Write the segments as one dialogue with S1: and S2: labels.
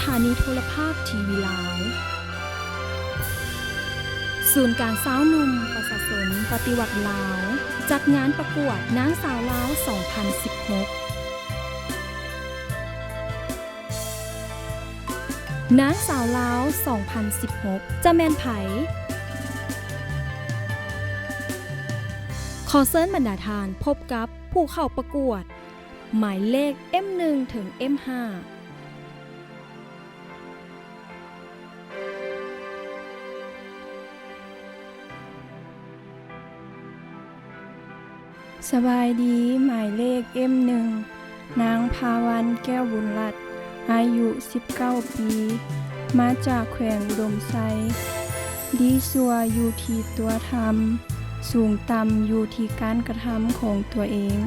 S1: ถานีโทรภาพทีวีลาวศูนย์การสาวหนุ่มประชาชนปฏิวัติลาวจัดงานประกวดนางสาวลาว 2016 นางสาวลาว 2016 จะแม่นไผขอเชิญบรรดาทานพบกับผู้เข้าประกวดหมายเลข M1 ถึง M5
S2: สบายดีหมายเลข M1 นางภาวันแก้วบุญรัตน์อายุ 19 ปี มาจากแขวงอุดมไซดีซัวอยู่ที่ตัวทำสูงต่ำอยู่ที่การกระทำของตัวเอง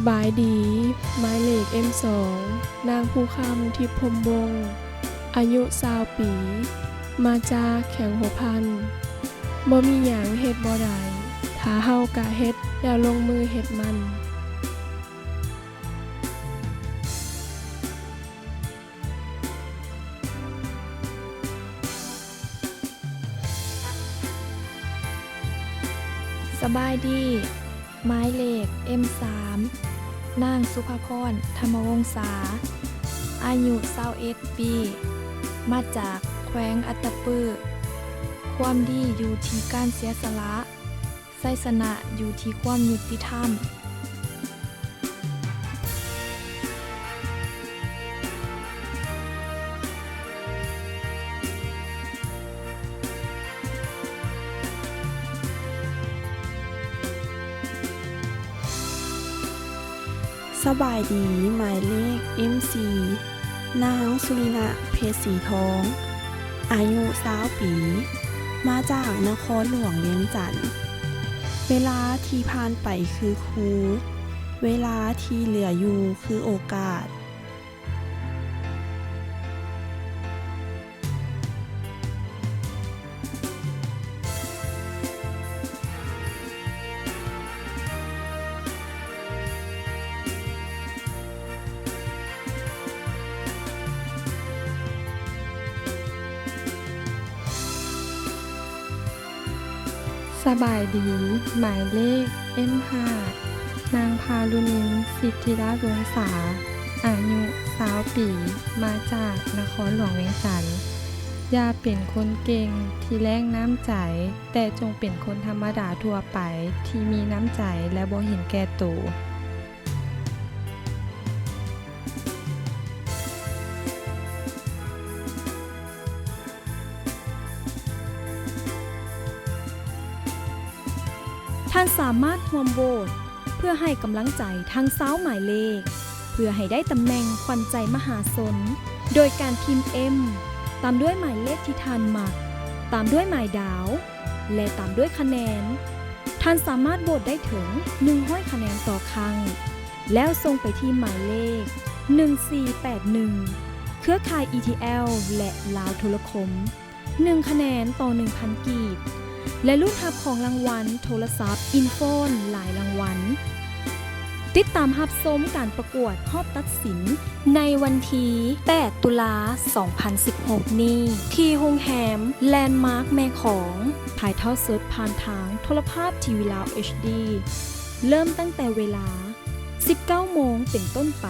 S3: สบายดีหมายเลข M2 นางภูคำทิพย์พรหมวงศ์อายุ20 ปี มาจากแขวงหัวพันบ่มีหยังเฮ็ดบ่ได้ถ้าเฮากะเฮ็ดแล้วลงมือเฮ็ดมัน
S4: สบายดีหมายเลข M3 นางสุภพรธรรมวงศาอายุ21 ปี มาจากแขวงอัตตปือความดีอยู่ที่การเสียสละไสสนะอยู่ที่ความยุติธรรม
S5: สบายดีหมายเลข M4 นางสุริณะเพชรสีทองอายุ20 ปี มาจากนครหลวงเวียงจันทน์เวลาที่ผ่านไปคือครูเวลาที่เหลืออยู่คือโอกาส
S2: สบายดีหมายเลข M5 นางพาลุนินสิทธิราชวงศาอายุ20 ปี มาจากนครหลวงเวียงจันทน์อย่าเป็นคนเก่งที่แรงน้ำใจแต่จงเป็นคนธรรมดาทั่วไปที่มีน้ำใจและบ่เห็นแก่ตัว
S1: ท่านสามารถร่วมโหวตเพื่อให้กำลังใจทั้งสาวหมายเลขเพื่อให้ได้ตำแหน่งขวัญใจมหาชนโดยการพิมพ์ M ตามด้วยหมายเลขที่ท่านมักตามด้วยหมายดาวและตามด้วยคะแนนท่านสามารถโหวตได้ถึง100 คะแนนต่อครั้งแล้วส่งไปที่หมายเลข1481เครือข่าย ETL และลาวโทรคม1 คะแนนต่อ 1,000 กีบและรุ่นทับของรางวัลโทรศัพท์อินโฟนหลายรางวัลติดตามรับชมการประกวดรอบตัดสินในวันที่8 ตุลา 2016 นี้ที่โรงแรมแลนด์มาร์คแม่ของถ่ายทอดสดผ่านทางโทรภาพทีวีลาว HD เริ่มตั้งแต่เวลา 19 โมงเป็นต้นไป